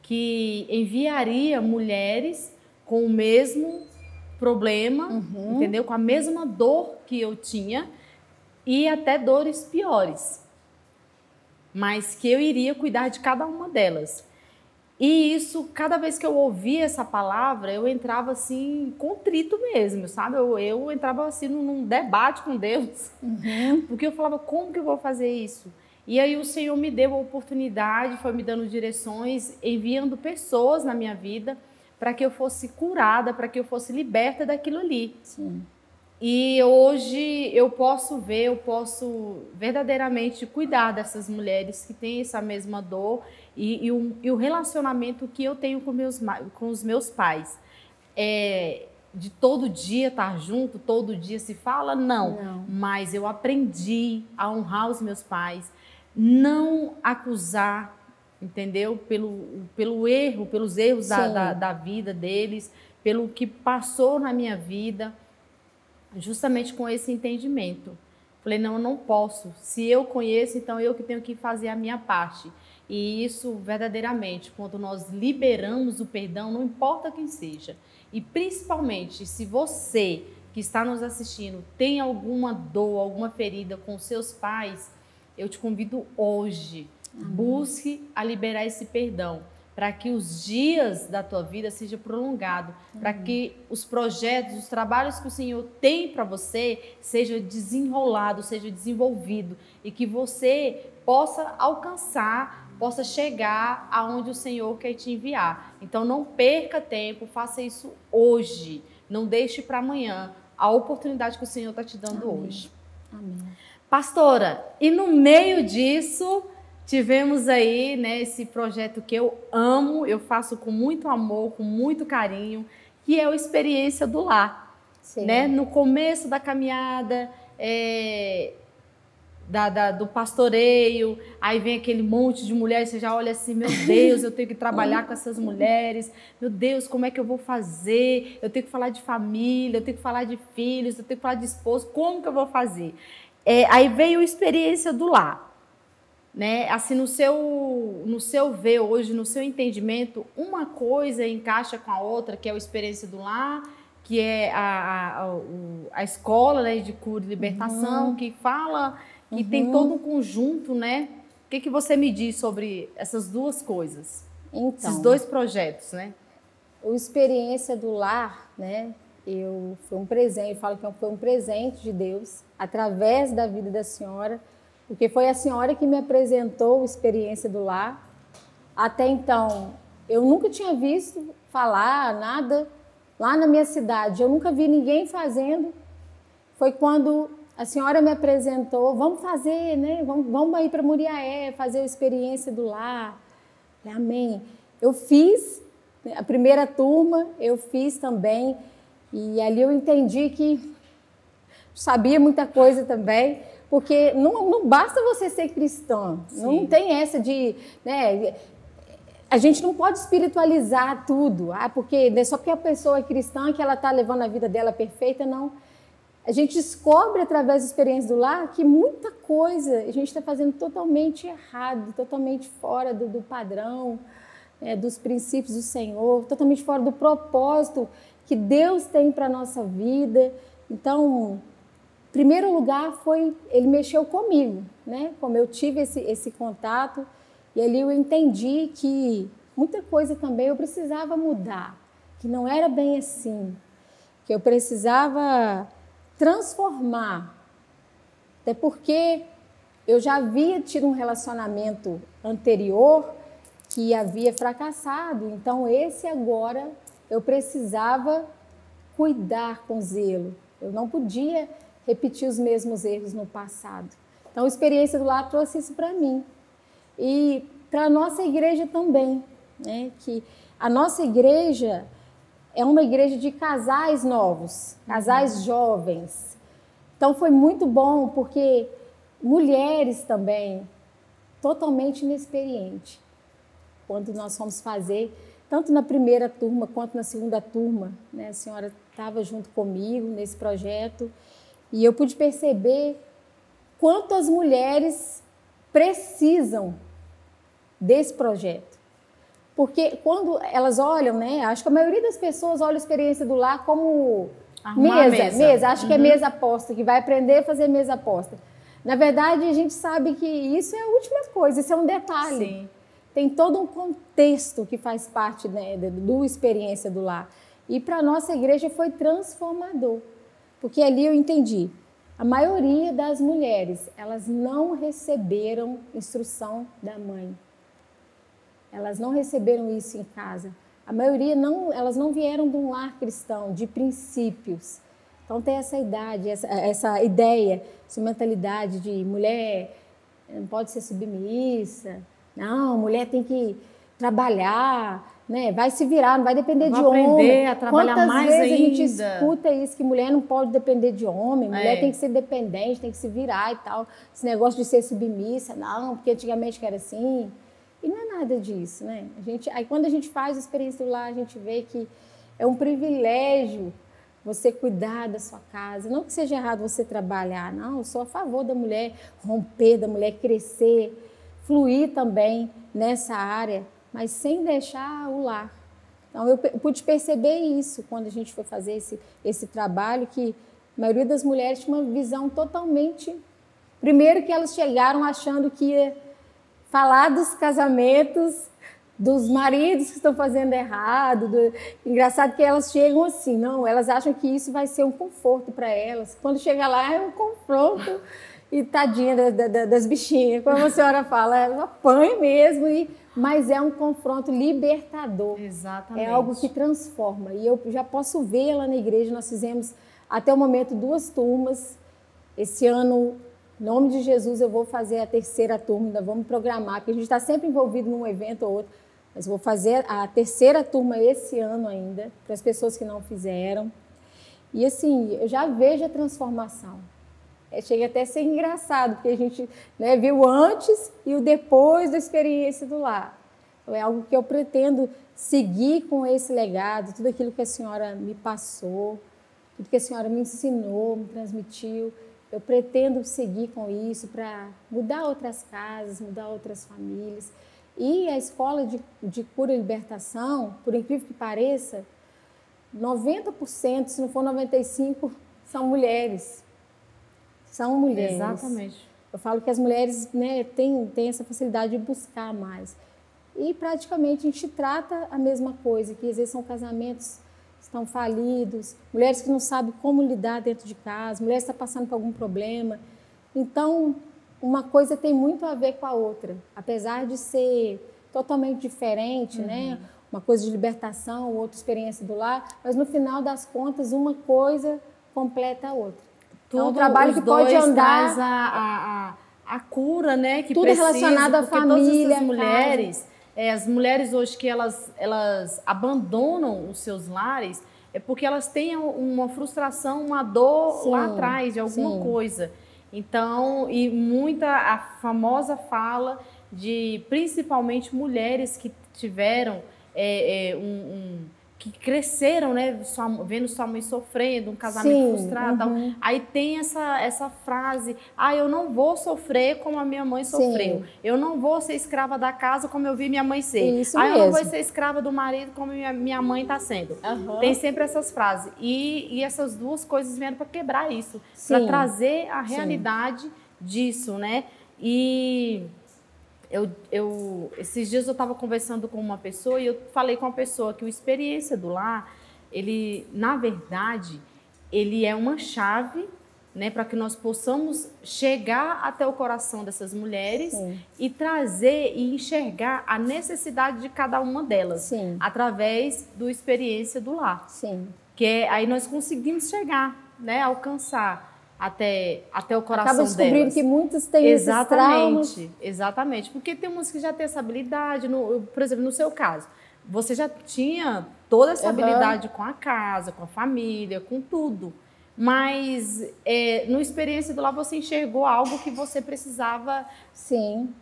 que enviaria mulheres com o mesmo problema, entendeu? Com a mesma dor que eu tinha e até dores piores. Mas que eu iria cuidar de cada uma delas. E isso, cada vez que eu ouvia essa palavra, eu entrava assim, contrito mesmo, sabe? Eu entrava assim num debate com Deus, porque eu falava, como que eu vou fazer isso? E aí o Senhor me deu a oportunidade, foi me dando direções, enviando pessoas na minha vida para que eu fosse curada, para que eu fosse liberta daquilo ali. Sim. E hoje eu posso ver, eu posso verdadeiramente cuidar dessas mulheres que têm essa mesma dor e o relacionamento que eu tenho com os meus pais. De todo dia estar junto, todo dia se fala? Não. Mas eu aprendi a honrar os meus pais, não acusar, entendeu? Pelo erro, pelos erros da vida deles, pelo que passou na minha vida, justamente com esse entendimento. Falei, não, eu não posso. Se eu conheço, então eu que tenho que fazer a minha parte. E isso, verdadeiramente, quando nós liberamos o perdão, não importa quem seja. E principalmente, se você que está nos assistindo tem alguma dor, alguma ferida com seus pais, eu te convido hoje, busque a liberar esse perdão, para que os dias da tua vida sejam prolongados, para que os projetos, os trabalhos que o Senhor tem para você sejam desenrolados, sejam desenvolvidos e que você possa alcançar, possa chegar aonde o Senhor quer te enviar. Então não perca tempo, faça isso hoje, não deixe para amanhã a oportunidade que o Senhor está te dando hoje. Amém. Pastora, e no meio disso, tivemos aí, né, esse projeto que eu amo, eu faço com muito amor, com muito carinho, que é a Experiência do Lar. Sim. Né? No começo da caminhada, do pastoreio, aí vem aquele monte de mulheres, você já olha assim, meu Deus, eu tenho que trabalhar com essas mulheres, meu Deus, como é que eu vou fazer? Eu tenho que falar de família, eu tenho que falar de filhos, eu tenho que falar de esposo, como que eu vou fazer? Aí veio a Experiência do Lar, né? Assim, no seu ver hoje, no seu entendimento, uma coisa encaixa com a outra, que é a Experiência do Lar, que é a escola, né, de cura e libertação, que fala... que tem todo um conjunto, né? O que você me diz sobre essas duas coisas? Então, esses dois projetos, né? O Experiência do Lar, né? Foi um presente, eu falo que foi um presente de Deus, através da vida da senhora, porque foi a senhora que me apresentou o Experiência do Lar. Até então, eu nunca tinha visto falar nada lá na minha cidade, eu nunca vi ninguém fazendo. Foi quando a senhora me apresentou, vamos fazer, né? Vamos aí para Muriaé, fazer a Experiência do Lar. Amém. Eu fiz a primeira turma, eu fiz também, e ali eu entendi que sabia muita coisa também, porque não basta você ser cristã, Sim. Não tem essa de... né, a gente não pode espiritualizar tudo, porque não é só porque a pessoa é cristã que ela está levando a vida dela perfeita, não. A gente descobre através da Experiência do Lar que muita coisa a gente está fazendo totalmente errado, totalmente fora do padrão, dos princípios do Senhor, totalmente fora do propósito que Deus tem para a nossa vida. Então, em primeiro lugar, ele mexeu comigo, né? Como eu tive esse contato, e ali eu entendi que muita coisa também eu precisava mudar, que não era bem assim, que eu precisava transformar, até porque eu já havia tido um relacionamento anterior que havia fracassado, então esse agora eu precisava cuidar com zelo, eu não podia repetir os mesmos erros no passado. Então a Experiência do Lar trouxe isso para mim e para a nossa igreja também, né? Que a nossa igreja é uma igreja de casais novos, casais jovens. Então foi muito bom, porque mulheres também, totalmente inexperientes. Quando nós fomos fazer, tanto na primeira turma quanto na segunda turma, né, a senhora estava junto comigo nesse projeto, e eu pude perceber quanto as mulheres precisam desse projeto. Porque quando elas olham, né, acho que a maioria das pessoas olha a Experiência do Lar como mesa. Acho que é mesa aposta, que vai aprender a fazer mesa aposta. Na verdade, a gente sabe que isso é a última coisa, isso é um detalhe. Sim. Tem todo um contexto que faz parte, né, do Experiência do Lar. E para a nossa igreja foi transformador, porque ali eu entendi. A maioria das mulheres, elas não receberam instrução da mãe. Elas não receberam isso em casa. A maioria elas não vieram de um lar cristão, de princípios. Então tem essa ideia, essa mentalidade de mulher não pode ser submissa, não, mulher tem que trabalhar, né? Vai se virar, não vai depender de homem. Aprender a trabalhar Quantas mais vezes ainda. A gente escuta isso, que mulher não pode depender de homem, mulher tem que ser dependente, tem que se virar e tal. Esse negócio de ser submissa, não, porque antigamente era assim. E não é nada disso, né? Aí quando a gente faz a Experiência do Lar, a gente vê que é um privilégio você cuidar da sua casa. Não que seja errado você trabalhar, não. Eu sou a favor da mulher romper, da mulher crescer, fluir também nessa área, mas sem deixar o lar. Então eu pude perceber isso quando a gente foi fazer esse trabalho, que a maioria das mulheres tinha uma visão totalmente... Primeiro que elas chegaram achando que ia falar dos casamentos, dos maridos que estão fazendo errado. Engraçado que elas chegam assim, não, elas acham que isso vai ser um conforto para elas. Quando chega lá é um confronto e tadinha das bichinhas, como a senhora fala, ela apanha mesmo, mas é um confronto libertador. Exatamente. É algo que transforma. E eu já posso ver lá na igreja, nós fizemos até o momento 2 turmas. Esse ano, em nome de Jesus, eu vou fazer a 3ª turma, ainda vamos programar, porque a gente está sempre envolvido num evento ou outro, mas vou fazer a 3ª turma esse ano ainda, para as pessoas que não fizeram. E assim, eu já vejo a transformação. Chega até a ser engraçado, porque a gente, né, viu o antes e o depois da experiência do lar. Então, é algo que eu pretendo seguir com esse legado, tudo aquilo que a senhora me passou, tudo que a senhora me ensinou, me transmitiu. Eu pretendo seguir com isso para mudar outras casas, mudar outras famílias. E a escola de cura e libertação, por incrível que pareça, 90%, se não for 95%, são mulheres. São mulheres. Exatamente. Eu falo que as mulheres, né, têm essa facilidade de buscar mais. E praticamente a gente trata a mesma coisa, que às vezes são casamentos que estão falidos, mulheres que não sabem como lidar dentro de casa, mulheres que estão passando por algum problema. Então, uma coisa tem muito a ver com a outra, apesar de ser totalmente diferente, né? Uma coisa de libertação, outra experiência do lar, mas no final das contas, uma coisa completa a outra. Tudo, é um trabalho que pode andar. Traz a cura, né? Que tudo precisa, relacionado à família, todas essas mulheres, as mulheres hoje que elas abandonam os seus lares, é porque elas têm uma frustração, uma dor lá atrás de alguma coisa. Então, e a famosa fala de principalmente mulheres que tiveram que cresceram, né, vendo sua mãe sofrendo, um casamento frustrado, tal. Aí tem essa frase, eu não vou sofrer como a minha mãe sofreu, eu não vou ser escrava da casa como eu vi minha mãe ser, eu não vou ser escrava do marido como minha mãe está sendo. Tem sempre essas frases, e essas duas coisas vieram para quebrar isso, para trazer a realidade disso, né, e... esses dias eu estava conversando com uma pessoa e eu falei com uma pessoa que a experiência do lar, ele, na verdade, ele é uma chave, né, para que nós possamos chegar até o coração dessas mulheres e trazer e enxergar a necessidade de cada uma delas através da experiência do lar. Que aí nós conseguimos chegar, né, alcançar até o coração delas. Acaba descobrindo que muitas têm esses traumas. Exatamente, porque tem umas que já têm essa habilidade, por exemplo, no seu caso, você já tinha toda essa habilidade com a casa, com a família, com tudo, mas no experiência do lar você enxergou algo que você precisava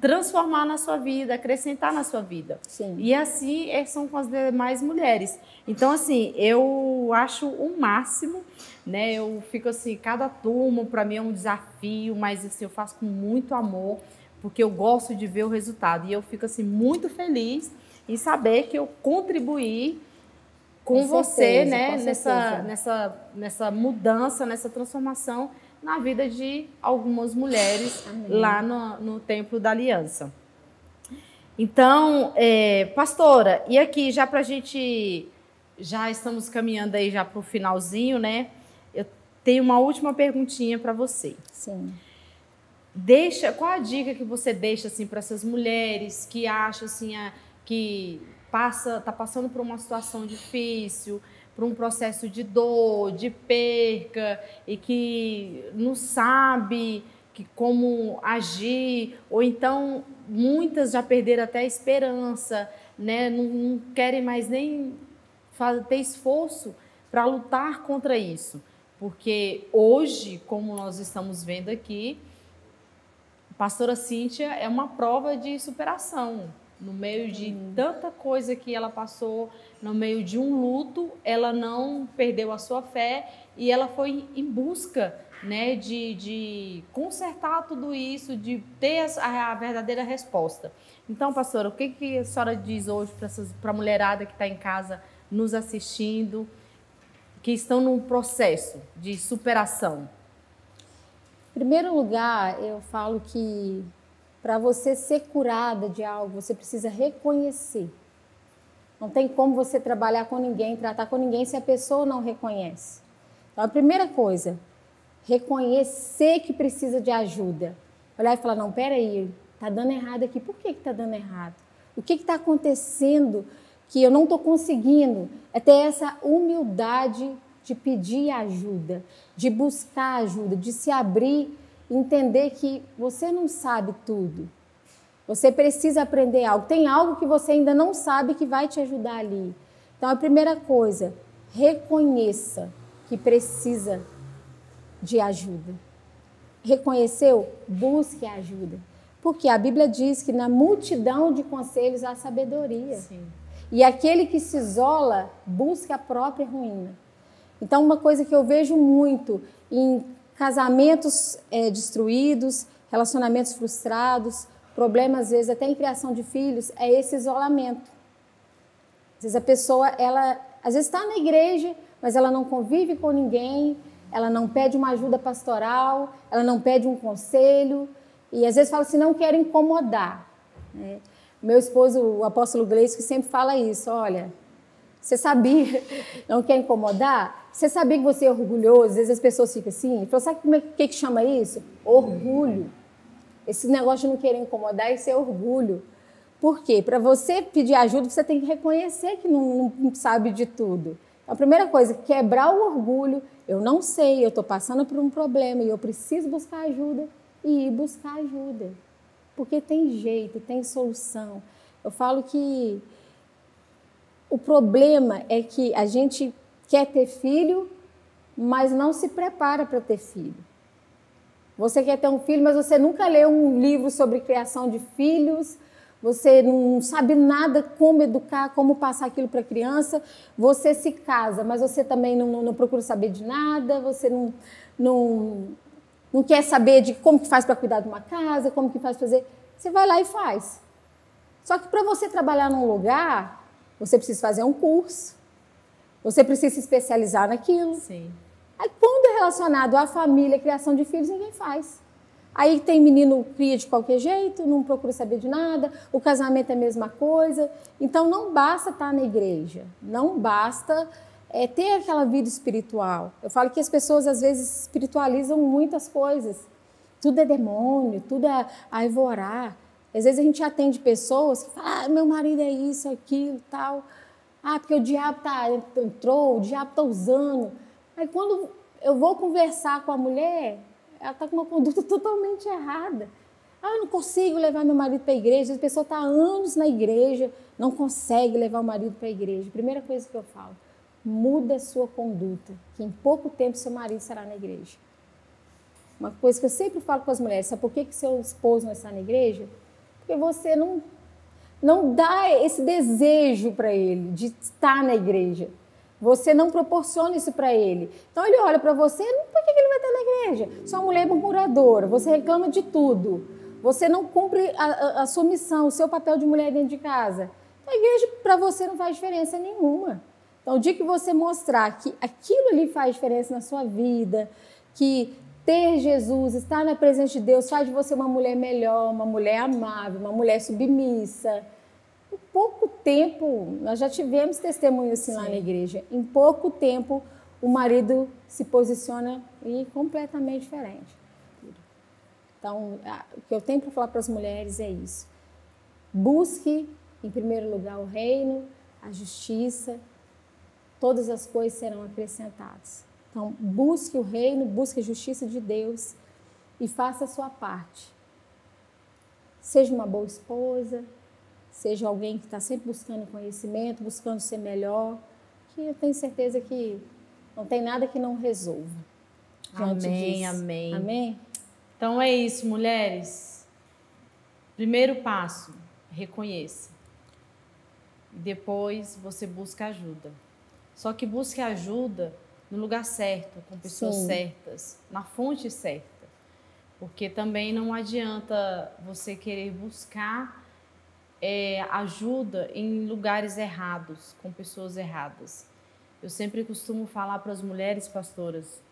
transformar na sua vida, acrescentar na sua vida. E assim são com as demais mulheres. Então, assim, eu acho o máximo, né? Eu fico assim, cada turma para mim é um desafio, mas assim, eu faço com muito amor, porque eu gosto de ver o resultado. E eu fico assim muito feliz em saber que eu contribuí com você, né, nessa mudança, nessa transformação na vida de algumas mulheres lá no Templo da Aliança. Então, pastora, e aqui já para a gente, já estamos caminhando aí já para o finalzinho, né? Eu tenho uma última perguntinha para você. Qual a dica que você deixa assim para essas mulheres que acham assim que está passando por uma situação difícil, por um processo de dor, de perca, e que não sabe como agir, ou então muitas já perderam até a esperança, né? Não querem mais nem ter esforço para lutar contra isso. Porque hoje, como nós estamos vendo aqui, a pastora Cíntia é uma prova de superação. No meio de tanta coisa que ela passou, no meio de um luto, ela não perdeu a sua fé e ela foi em busca, né, de consertar tudo isso, de ter a verdadeira resposta. Então, pastora, o que a senhora diz hoje para a mulherada que está em casa nos assistindo, que estão num processo de superação? Em primeiro lugar, eu falo que para você ser curada de algo, você precisa reconhecer Não tem como você trabalhar com ninguém, tratar com ninguém se a pessoa não reconhece. Então, a primeira coisa, reconhecer que precisa de ajuda. Olhar e falar, não, peraí, está dando errado aqui. Por que está dando errado? O que está acontecendo que eu não estou conseguindo? É ter essa humildade de pedir ajuda, de buscar ajuda, de se abrir, entender que você não sabe tudo. Você precisa aprender algo. Tem algo que você ainda não sabe que vai te ajudar ali. Então, a primeira coisa, reconheça que precisa de ajuda. Reconheceu? Busque ajuda. Porque a Bíblia diz que na multidão de conselhos há sabedoria. Sim. E aquele que se isola busca a própria ruína. Então, uma coisa que eu vejo muito em casamentos destruídos, relacionamentos frustrados, problemas, às vezes, até em criação de filhos, é esse isolamento. Às vezes a pessoa, ela às vezes está na igreja, mas ela não convive com ninguém, ela não pede uma ajuda pastoral, ela não pede um conselho, e às vezes fala assim, não quero incomodar. Né? Meu esposo, o apóstolo Gleison, que sempre fala isso, olha, você sabia, não quer incomodar? Você sabia que você é orgulhoso? Às vezes as pessoas ficam assim, ele falou, sabe o que chama isso? Orgulho. Esse negócio de não querer incomodar, isso é orgulho. Por quê? Para você pedir ajuda, você tem que reconhecer que não sabe de tudo. Então, a primeira coisa, quebrar o orgulho. Eu não sei, eu estou passando por um problema e eu preciso buscar ajuda e ir buscar ajuda. Porque tem jeito, tem solução. Eu falo que o problema é que a gente quer ter filho, mas não se prepara para ter filho. Você quer ter um filho, mas você nunca leu um livro sobre criação de filhos, você não sabe nada como educar, como passar aquilo para a criança, você se casa, mas você também não procura saber de nada, você não quer saber de como que faz para cuidar de uma casa, como que faz para fazer, você vai lá e faz. Só que para você trabalhar num lugar, você precisa fazer um curso, você precisa se especializar naquilo. Sim. Aí, quando é relacionado à família, criação de filhos, ninguém faz. Aí tem menino que cria de qualquer jeito, não procura saber de nada, o casamento é a mesma coisa. Então, não basta estar na igreja, não basta ter aquela vida espiritual. Eu falo que as pessoas, às vezes, espiritualizam muitas coisas. Tudo é demônio, tudo é orar. Às vezes a gente atende pessoas que falam, meu marido é isso, aquilo, tal. Porque o diabo entrou, o diabo está usando. Aí quando eu vou conversar com a mulher, ela está com uma conduta totalmente errada. Eu não consigo levar meu marido para a igreja. A pessoa está há anos na igreja, não consegue levar o marido para a igreja. Primeira coisa que eu falo, muda a sua conduta, que em pouco tempo seu marido estará na igreja. Uma coisa que eu sempre falo com as mulheres, sabe por que seu esposo não está na igreja? Porque você não dá esse desejo para ele de estar na igreja. Você não proporciona isso para ele. Então ele olha para você, por que ele vai estar na igreja? Você é uma mulher murmuradora, você reclama de tudo. Você não cumpre a sua missão, o seu papel de mulher dentro de casa. Então a igreja para você não faz diferença nenhuma. Então o dia que você mostrar que aquilo ali faz diferença na sua vida, que ter Jesus, estar na presença de Deus faz de você uma mulher melhor, uma mulher amável, uma mulher submissa. Em pouco tempo, nós já tivemos testemunhos assim lá na igreja, em pouco tempo o marido se posiciona completamente diferente. Então, o que eu tenho para falar para as mulheres é isso. Busque, em primeiro lugar, o reino, a justiça, todas as coisas serão acrescentadas. Então, busque o reino, busque a justiça de Deus e faça a sua parte. Seja uma boa esposa, seja alguém que está sempre buscando conhecimento, buscando ser melhor, que eu tenho certeza que não tem nada que não resolva. Amém, amém. Amém? Então é isso, mulheres. Primeiro passo, reconheça. Depois você busca ajuda. Só que busque ajuda no lugar certo, com pessoas certas, na fonte certa. Porque também não adianta você querer buscar ajuda em lugares errados, com pessoas erradas. Eu sempre costumo falar para as mulheres pastoras,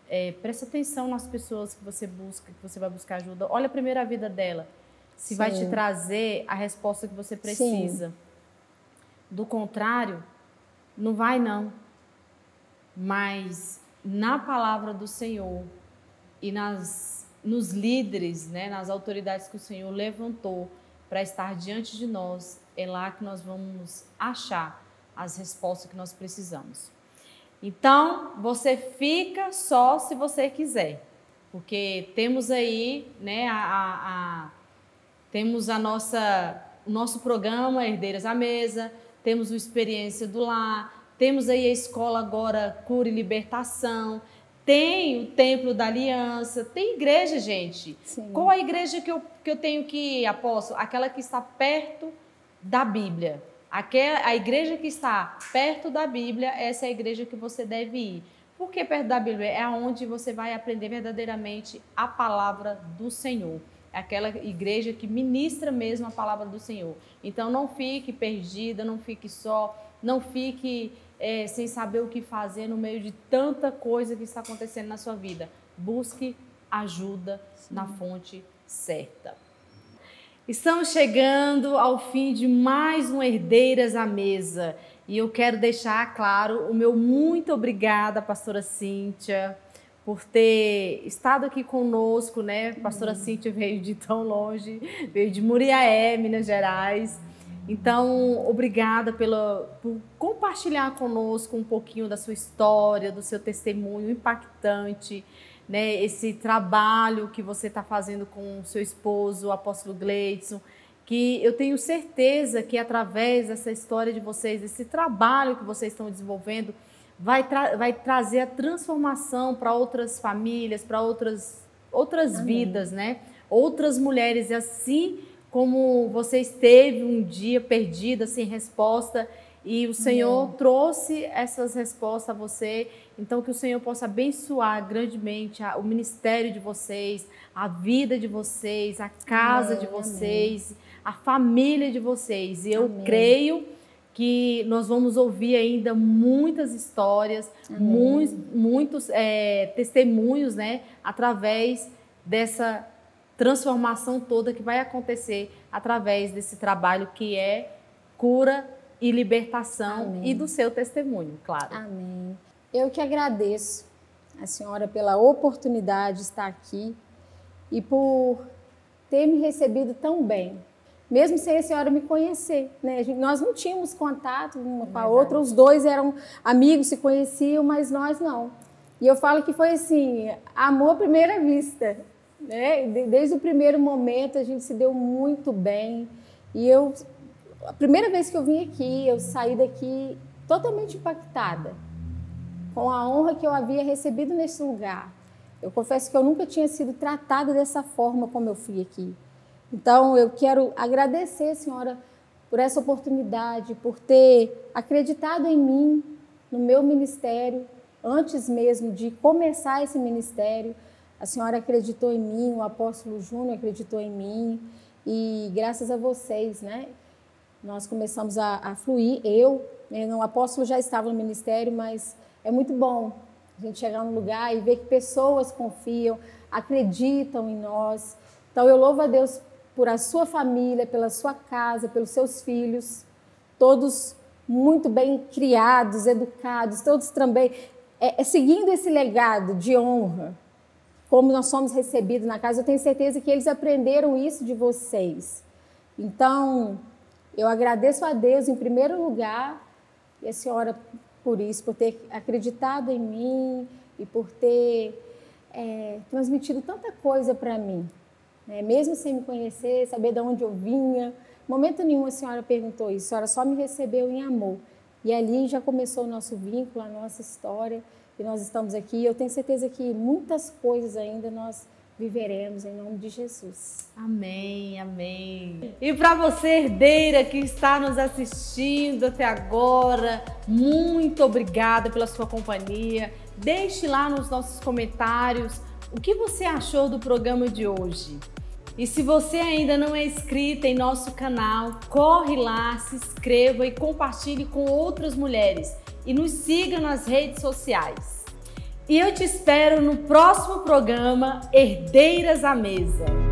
presta atenção nas pessoas que você busca, que você vai buscar ajuda. Olha primeiro a vida dela, se vai te trazer a resposta que você precisa. Do contrário, não vai não. Mas na palavra do Senhor e nos líderes, né, nas autoridades que o Senhor levantou para estar diante de nós, é lá que nós vamos achar as respostas que nós precisamos. Então, você fica só se você quiser, porque temos aí, né, temos o nosso programa Herdeiras à Mesa, temos o Experiência do Lar, temos aí a escola agora Cura e Libertação, tem o Templo da Aliança, tem igreja, gente. Sim. Qual a igreja que eu tenho que ir, apóstolo? Aquela que está perto da Bíblia. A igreja que está perto da Bíblia, essa é a igreja que você deve ir. Por que perto da Bíblia? É onde você vai aprender verdadeiramente a palavra do Senhor. É aquela igreja que ministra mesmo a palavra do Senhor. Então não fique perdida, não fique só, não fique sem saber o que fazer no meio de tanta coisa que está acontecendo na sua vida. Busque ajuda na fonte certa. Estamos chegando ao fim de mais um Herdeiras à Mesa. E eu quero deixar claro o meu muito obrigada, pastora Cíntia, por ter estado aqui conosco, né? Pastora Cíntia veio de tão longe, veio de Muriaé, Minas Gerais. Então, obrigada por compartilhar conosco um pouquinho da sua história, do seu testemunho impactante, né? Esse trabalho que você está fazendo com o seu esposo, o apóstolo Gleidson, que eu tenho certeza que através dessa história de vocês, esse trabalho que vocês estão desenvolvendo, vai trazer a transformação para outras famílias, para outras vidas, né? Outras mulheres, e assim como você esteve um dia perdida, sem resposta, e o Senhor trouxe essas respostas a você. Então, que o Senhor possa abençoar grandemente o ministério de vocês, a vida de vocês, a casa de vocês, a família de vocês. E eu creio que nós vamos ouvir ainda muitas histórias, muitos testemunhos, né, através dessa transformação toda que vai acontecer através desse trabalho que é cura e libertação e do seu testemunho, claro. Amém. Eu que agradeço a senhora pela oportunidade de estar aqui e por ter me recebido tão bem, mesmo sem a senhora me conhecer, né? Nós não tínhamos contato uma com a outra, os dois eram amigos, se conheciam, mas nós não. E eu falo que foi assim, amor à primeira vista, né? Desde o primeiro momento a gente se deu muito bem. E a primeira vez que eu vim aqui, eu saí daqui totalmente impactada com a honra que eu havia recebido nesse lugar. Eu confesso que eu nunca tinha sido tratada dessa forma como eu fui aqui. Então, eu quero agradecer a senhora por essa oportunidade, por ter acreditado em mim, no meu ministério, antes mesmo de começar esse ministério. A senhora acreditou em mim, o apóstolo Júnior acreditou em mim, e graças a vocês, né, nós começamos a fluir. O apóstolo já estava no ministério, mas é muito bom a gente chegar num lugar e ver que pessoas confiam, acreditam em nós. Então, eu louvo a Deus por a sua família, pela sua casa, pelos seus filhos, todos muito bem criados, educados, todos também seguindo esse legado de honra, como nós somos recebidos na casa. Eu tenho certeza que eles aprenderam isso de vocês. Então, eu agradeço a Deus em primeiro lugar, e a senhora por isso, por ter acreditado em mim e por ter transmitido tanta coisa para mim, né? Mesmo sem me conhecer, saber de onde eu vinha. Em momento nenhum a senhora perguntou isso, a senhora só me recebeu em amor. E ali já começou o nosso vínculo, a nossa história, e nós estamos aqui. Eu tenho certeza que muitas coisas ainda nós viveremos em nome de Jesus. Amém, amém. E para você, herdeira, que está nos assistindo até agora, muito obrigada pela sua companhia. Deixe lá nos nossos comentários o que você achou do programa de hoje. E se você ainda não é inscrita em nosso canal, corre lá, se inscreva e compartilhe com outras mulheres. E nos siga nas redes sociais. E eu te espero no próximo programa Herdeiras à Mesa.